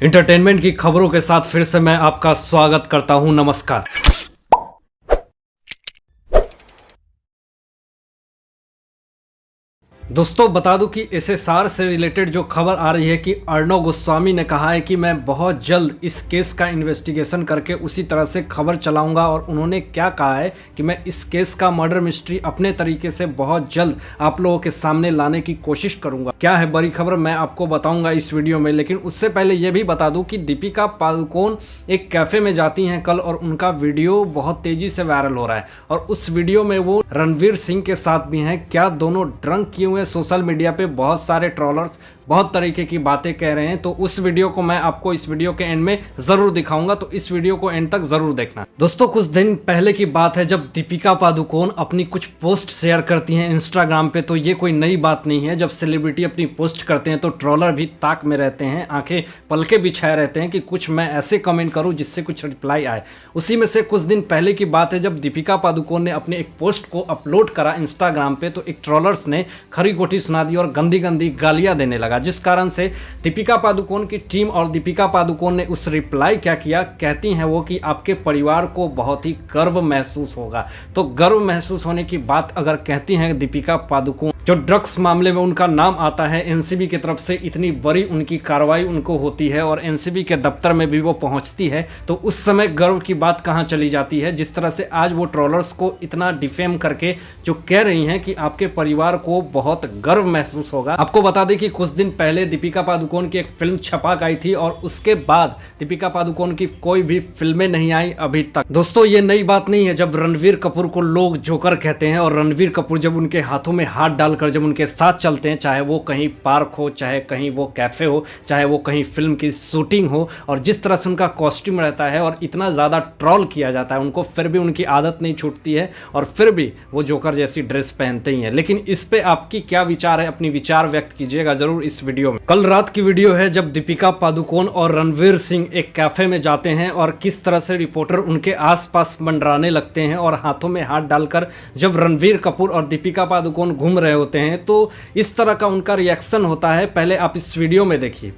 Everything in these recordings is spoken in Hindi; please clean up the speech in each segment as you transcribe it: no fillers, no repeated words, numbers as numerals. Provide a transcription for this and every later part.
एंटरटेनमेंट की खबरों के साथ फिर से मैं आपका स्वागत करता हूं। नमस्कार दोस्तों, बता दूं कि एसएसआर से रिलेटेड जो खबर आ रही है कि अर्णव गोस्वामी ने कहा है कि मैं बहुत जल्द इस केस का इन्वेस्टिगेशन करके उसी तरह से खबर चलाऊंगा। और उन्होंने क्या कहा है कि मैं इस केस का मर्डर मिस्ट्री अपने तरीके से बहुत जल्द आप लोगों के सामने लाने की कोशिश करूंगा। क्या है बड़ी खबर, मैं आपको बताऊंगा इस वीडियो में। लेकिन उससे पहले यह भी बता दूं कि दीपिका पादुकोण एक कैफे में जाती हैं कल, और उनका वीडियो बहुत तेजी से वायरल हो रहा है। और उस वीडियो में वो रणवीर सिंह के साथ भी हैं। क्या दोनों ड्रंक किए हुए सोशल मीडिया पे बहुत सारे ट्रोलर्स बहुत तरीके की बातें कह रहे हैं। तो उस वीडियो को मैं आपको इस वीडियो के एंड में जरूर दिखाऊंगा, तो इस वीडियो को एंड तक जरूर देखना। दोस्तों, कुछ दिन पहले की बात है जब दीपिका पादुकोण अपनी कुछ पोस्ट शेयर करती हैं इंस्टाग्राम पे। तो ये कोई नई बात नहीं है। जब सेलिब्रिटी अपनी पोस्ट करते हैं तो ट्रोलर भी ताक में रहते हैं, आंखें पलके बिछाए रहते हैं कि कुछ मैं ऐसे कमेंट करूं जिससे कुछ रिप्लाई आए। उसी में से कुछ दिन पहले की बात है जब दीपिका पादुकोण ने अपने एक पोस्ट को अपलोड करा इंस्टाग्राम पे, तो एक ट्रोलर्स ने खरी खोटी सुना दी और गंदी गंदी गालियां देने लगा, जिस कारण से दीपिका पादुकोण की टीम और दीपिका पादुकोण ने उस रिप्लाई क्या किया। कहती हैं वो कि आपके परिवार को बहुत ही गर्व महसूस होगा। तो गर्व महसूस होने की बात अगर कहती हैं दीपिका पादुकोण, जो ड्रग्स मामले में उनका नाम आता है, एनसीबी की तरफ से इतनी बड़ी उनकी कार्रवाई उनको होती है और एनसीबी के दफ्तर में भी वो पहुंचती है, तो उस समय गर्व की बात कहां चली जाती है। जिस तरह से आज वो ट्रोलर्स को इतना डिफेम करके जो कह रही हैं कि आपके परिवार को बहुत गर्व महसूस होगा। आपको बता दें कि कुछ दिन पहले दीपिका पादुकोण की एक फिल्म छपाक आई थी और उसके बाद दीपिका पादुकोण की कोई भी फिल्में नहीं आई अभी तक। दोस्तों, ये नई बात नहीं है जब रणवीर कपूर को लोग जोकर कहते हैं, और रणवीर कपूर जब उनके हाथों में हाथ डालकर जब उनके साथ चलते हैं, चाहे वो कहीं पार्क हो, चाहे कहीं वो कैफे हो, चाहे वो कहीं फिल्म की शूटिंग हो, और जिस तरह से उनका कॉस्ट्यूम रहता है और इतना ज़्यादा ट्रोल किया जाता है उनको, फिर भी उनकी आदत नहीं छूटती है और फिर भी वो जोकर जैसी ड्रेस पहनते ही हैं। लेकिन इस पे आपकी क्या विचार है, अपनी विचार व्यक्त कीजिएगा जरूर इस वीडियो में। कल रात की वीडियो है जब दीपिका पादुकोण और रणवीर सिंह एक कैफे में जाते हैं और किस तरह से रिपोर्टर उनके आसपास मंडराने लगते हैं और हाथों में हाथ डालकर जब रणवीर कपूर और दीपिका पादुकोण घूम रहे होते हैं, तो इस तरह का उनका रिएक्शन होता है। पहले आप इस वीडियो में देखिए।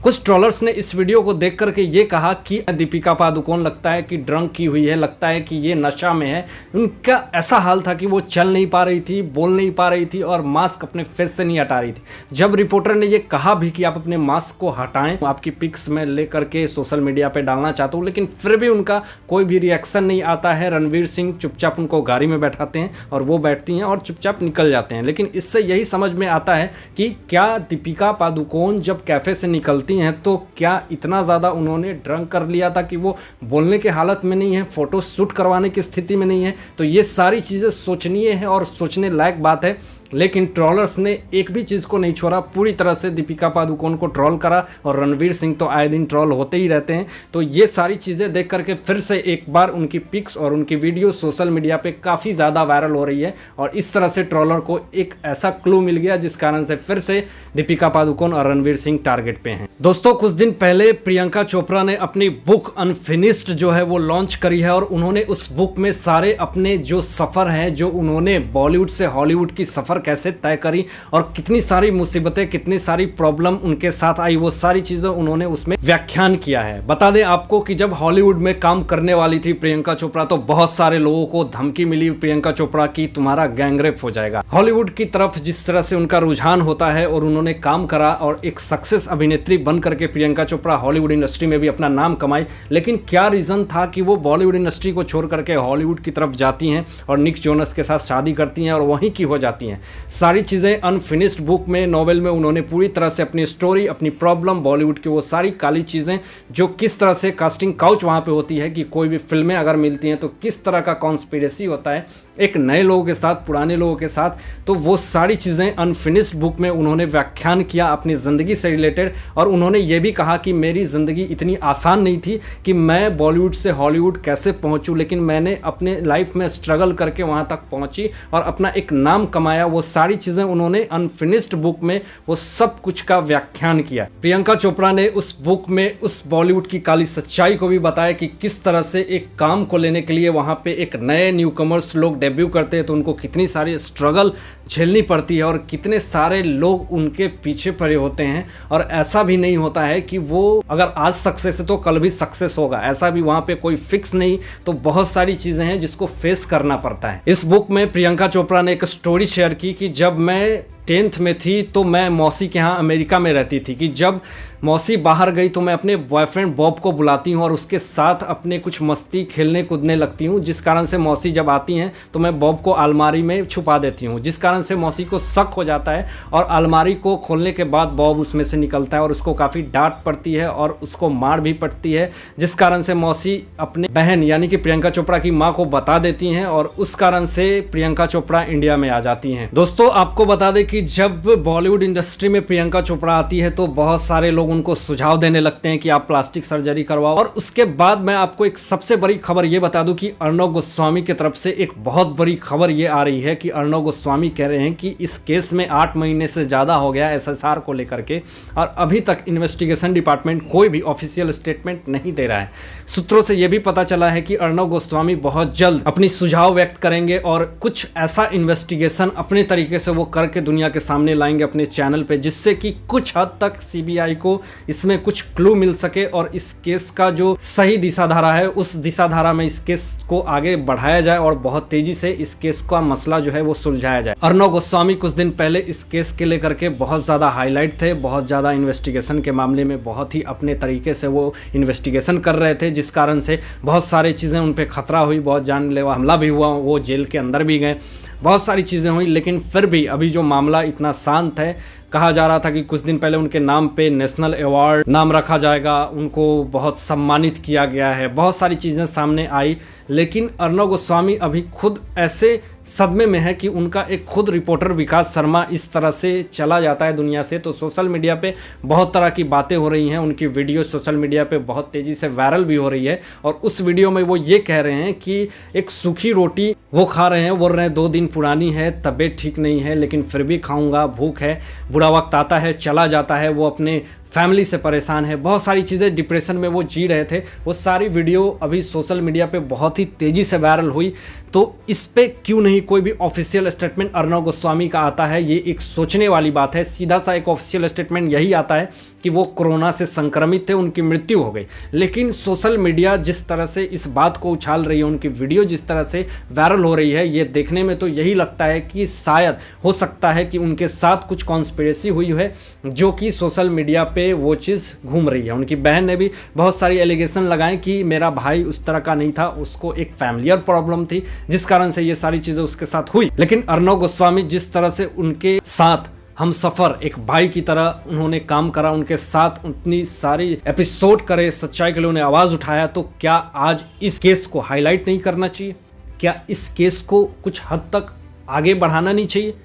कुछ ट्रोलर्स ने इस वीडियो को देख करके ये कहा कि दीपिका पादुकोण लगता है कि ड्रंक की हुई है, लगता है कि ये नशा में है। उनका ऐसा हाल था कि वो चल नहीं पा रही थी, बोल नहीं पा रही थी और मास्क अपने फेस से नहीं हटा रही थी। जब रिपोर्टर ने ये कहा भी कि आप अपने मास्क को हटाएं, आपकी पिक्स में लेकर के सोशल मीडिया पे डालना चाहता हूँ, लेकिन फिर भी उनका कोई भी रिएक्शन नहीं आता है। रणवीर सिंह चुपचाप उनको गाड़ी में बैठाते हैं और वो बैठती हैं और चुपचाप निकल जाते हैं। लेकिन इससे यही समझ में आता है कि क्या दीपिका पादुकोण जब कैफे से निकलती हैं तो क्या इतना ज़्यादा उन्होंने ड्रंक कर लिया था कि वो बोलने के हालत में नहीं है, फोटो शूट करवाने की स्थिति में नहीं है। तो ये सारी चीज़ें सोचनीय है और सोचने लायक बात है। लेकिन ट्रोलर्स ने एक भी चीज़ को नहीं छोड़ा, पूरी तरह से दीपिका पादुकोण को ट्रोल करा और रणवीर सिंह तो आए दिन ट्रोल होते ही रहते हैं। तो ये सारी चीज़ें देख करके फिर से एक बार उनकी पिक्स और उनकी वीडियो सोशल मीडिया पे काफ़ी ज़्यादा वायरल हो रही है और इस तरह से ट्रोलर को एक ऐसा क्लू मिल गया जिस कारण से फिर से दीपिका पादुकोण और रणवीर सिंह टारगेट पे हैं। दोस्तों, कुछ दिन पहले प्रियंका चोपड़ा ने अपनी बुक अनफिनिश्ड जो है वो लॉन्च करी है और उन्होंने उस बुक में सारे अपने जो सफ़र हैं, जो उन्होंने बॉलीवुड से हॉलीवुड की सफ़र कैसे तय करी और कितनी सारी मुसीबतें, कितनी सारी प्रॉब्लम उनके साथ आई, वो सारी चीजें उन्होंने उसमें व्याख्यान किया है। बता दें आपको कि जब हॉलीवुड में काम करने वाली थी प्रियंका चोपड़ा, तो बहुत सारे लोगों को धमकी मिली प्रियंका चोपड़ा की तुम्हारा गैंगरेप हो जाएगा। हॉलीवुड की तरफ जिस तरह से उनका रुझान होता है और उन्होंने काम करा और एक सक्सेस अभिनेत्री बन करके प्रियंका चोपड़ा हॉलीवुड इंडस्ट्री में भी अपना नाम कमाई। लेकिन क्या रीजन था कि वो बॉलीवुड इंडस्ट्री को छोड़ करके हॉलीवुड की तरफ जाती हैं और निक जोनस के साथ शादी करती हैं और वहीं की हो जाती हैं। सारी चीज़ें अनफिनिश्ड बुक में, नॉवेल में उन्होंने पूरी तरह से अपनी स्टोरी, अपनी प्रॉब्लम, बॉलीवुड की वो सारी काली चीज़ें जो किस तरह से कास्टिंग काउच वहाँ पे होती है कि कोई भी फिल्में अगर मिलती हैं तो किस तरह का कॉन्स्पिरेसी होता है एक नए लोगों के साथ, पुराने लोगों के साथ, तो वो सारी चीज़ें अनफिनिश्ड बुक में उन्होंने व्याख्यान किया अपनी ज़िंदगी से रिलेटेड। और उन्होंने ये भी कहा कि मेरी ज़िंदगी इतनी आसान नहीं थी कि मैं बॉलीवुड से हॉलीवुड कैसे पहुँचूँ, लेकिन मैंने अपने लाइफ में स्ट्रगल करके वहाँ तक पहुँची और अपना एक नाम कमाया। वो वो सारी चीजें उन्होंने अनफिनिश्ड बुक में वो सब कुछ का व्याख्यान किया। प्रियंका चोपड़ा ने उस बुक में उस बॉलीवुड की काली सच्चाई को भी बताया कि किस तरह से एक काम को लेने के लिए वहां पे एक नए न्यू कमर्स लोग डेब्यू करते हैं तो उनको कितनी सारी स्ट्रगल झेलनी पड़ती है और कितने सारे लोग उनके पीछे पड़े होते हैं। और ऐसा भी नहीं होता है कि वो अगर आज सक्सेस है तो कल भी सक्सेस होगा, ऐसा भी वहां पे कोई फिक्स नहीं। तो बहुत सारी चीजें हैं जिसको फेस करना पड़ता है। इस बुक में प्रियंका चोपड़ा ने एक स्टोरी शेयर की कि जब मैं 10th में थी तो मैं मौसी के यहाँ अमेरिका में रहती थी कि जब मौसी बाहर गई तो मैं अपने बॉयफ्रेंड बॉब को बुलाती हूँ और उसके साथ अपने कुछ मस्ती खेलने कूदने लगती हूँ, जिस कारण से मौसी जब आती हैं तो मैं बॉब को अलमारी में छुपा देती हूँ, जिस कारण से मौसी को शक हो जाता है और अलमारी को खोलने के बाद बॉब उसमें से निकलता है और उसको काफ़ी डांट पड़ती है और उसको मार भी पड़ती है, जिस कारण से मौसी अपने बहन यानी कि प्रियंका चोपड़ा की माँ को बता देती हैं और उस कारण से प्रियंका चोपड़ा इंडिया में आ जाती हैं। दोस्तों आपको बता दें कि जब बॉलीवुड इंडस्ट्री में प्रियंका चोपड़ा आती है तो बहुत सारे लोग उनको सुझाव देने लगते हैं कि आप प्लास्टिक सर्जरी करवाओ। और उसके बाद मैं आपको एक सबसे बड़ी खबर ये बता दूं कि अर्णव गोस्वामी की तरफ से एक बहुत बड़ी खबर ये आ रही है कि अर्णव गोस्वामी कह रहे हैं कि इस केस में 8 महीने से ज़्यादा हो गया एसएसआर को लेकर के और अभी तक इन्वेस्टिगेशन डिपार्टमेंट कोई भी ऑफिशियल स्टेटमेंट नहीं दे रहा है। सूत्रों से यह भी पता चला है कि अर्णव गोस्वामी बहुत जल्द अपनी सुझाव व्यक्त करेंगे और कुछ ऐसा इन्वेस्टिगेशन अपने तरीके से वो करके दुनिया के सामने लाएंगे अपने चैनल पे, जिससे कि कुछ हद तक सीबीआई को इसमें कुछ क्लू मिल सके और इस केस का जो सही दिशाधारा है उस दिशाधारा में इस केस को आगे बढ़ाया जाए और बहुत तेजी से इस केस का मसला जो है वो सुलझाया जाए। अर्णव गोस्वामी कुछ दिन पहले इस केस के लेकर के बहुत ज्यादा हाईलाइट थे, बहुत ज्यादा इन्वेस्टिगेशन के मामले में बहुत ही अपने तरीके से वो इन्वेस्टिगेशन कर रहे थे, जिस कारण से बहुत सारी चीजें उन पर खतरा हुई, बहुत जानलेवा हमला भी हुआ, वो जेल के अंदर भी गए, बहुत सारी चीज़ें हुई। लेकिन फिर भी अभी जो मामला इतना शांत है, कहा जा रहा था कि कुछ दिन पहले उनके नाम पे नेशनल अवार्ड नाम रखा जाएगा, उनको बहुत सम्मानित किया गया है, बहुत सारी चीज़ें सामने आई। लेकिन अर्णव गोस्वामी अभी खुद ऐसे सदमे में है कि उनका एक खुद रिपोर्टर विकास शर्मा इस तरह से चला जाता है दुनिया से, तो सोशल मीडिया पे बहुत तरह की बातें हो रही हैं, उनकी वीडियो सोशल मीडिया पे बहुत तेज़ी से वायरल भी हो रही है। और उस वीडियो में वो ये कह रहे हैं कि एक सूखी रोटी वो खा रहे हैं, बोल रहे हैं 2 दिन पुरानी है, तबीयत ठीक नहीं है लेकिन फिर भी खाऊंगा, भूख है, बुरा वक्त आता है चला जाता है, वो अपने फैमिली से परेशान है, बहुत सारी चीज़ें डिप्रेशन में वो जी रहे थे। वो सारी वीडियो अभी सोशल मीडिया पे बहुत ही तेज़ी से वायरल हुई। तो इस पे क्यों नहीं कोई भी ऑफिशियल स्टेटमेंट अर्णव गोस्वामी का आता है, ये एक सोचने वाली बात है। सीधा सा एक ऑफिशियल स्टेटमेंट यही आता है कि वो कोरोना से संक्रमित थे, उनकी मृत्यु हो गई। लेकिन सोशल मीडिया जिस तरह से इस बात को उछाल रही है, उनकी वीडियो जिस तरह से वायरल हो रही है, ये देखने में तो यही लगता है कि शायद हो सकता है कि उनके साथ कुछ कॉन्स्पिरेसी हुई है, जो कि सोशल मीडिया पे वो चीज़ घूम रही है। उनकी बहन ने भी बहुत सारी एलिगेशन लगाए कि मेरा भाई उस तरह का नहीं था, उसको एक फैमिलियर प्रॉब्लम थी जिस कारण से ये सारी चीज़ें उसके साथ हुई। लेकिन अर्णव गोस्वामी जिस तरह से उनके साथ हम सफ़र एक भाई की तरह उन्होंने काम करा, उनके साथ उतनी सारी एपिसोड करे, सच्चाई के लिए उन्हें आवाज़ उठाया, तो क्या आज इस केस को हाईलाइट नहीं करना चाहिए? क्या इस केस को कुछ हद तक आगे बढ़ाना नहीं चाहिए?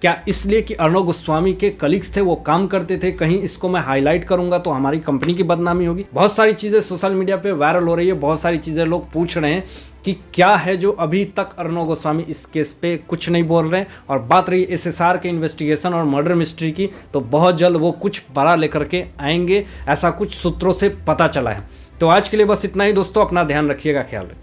क्या इसलिए कि अर्णव गोस्वामी के कलीग्स थे, वो काम करते थे, कहीं इसको मैं हाईलाइट करूंगा तो हमारी कंपनी की बदनामी होगी? बहुत सारी चीज़ें सोशल मीडिया पे वायरल हो रही है, बहुत सारी चीज़ें लोग पूछ रहे हैं कि क्या है जो अभी तक अर्णव गोस्वामी इस केस पे कुछ नहीं बोल रहे हैं। और बात रही एसएसआर के इन्वेस्टिगेशन और मर्डर मिस्ट्री की, तो बहुत जल्द वो कुछ बड़ा लेकर के आएंगे, ऐसा कुछ सूत्रों से पता चला है। तो आज के लिए बस इतना ही दोस्तों, अपना ध्यान रखिएगा, ख्याल रखिए।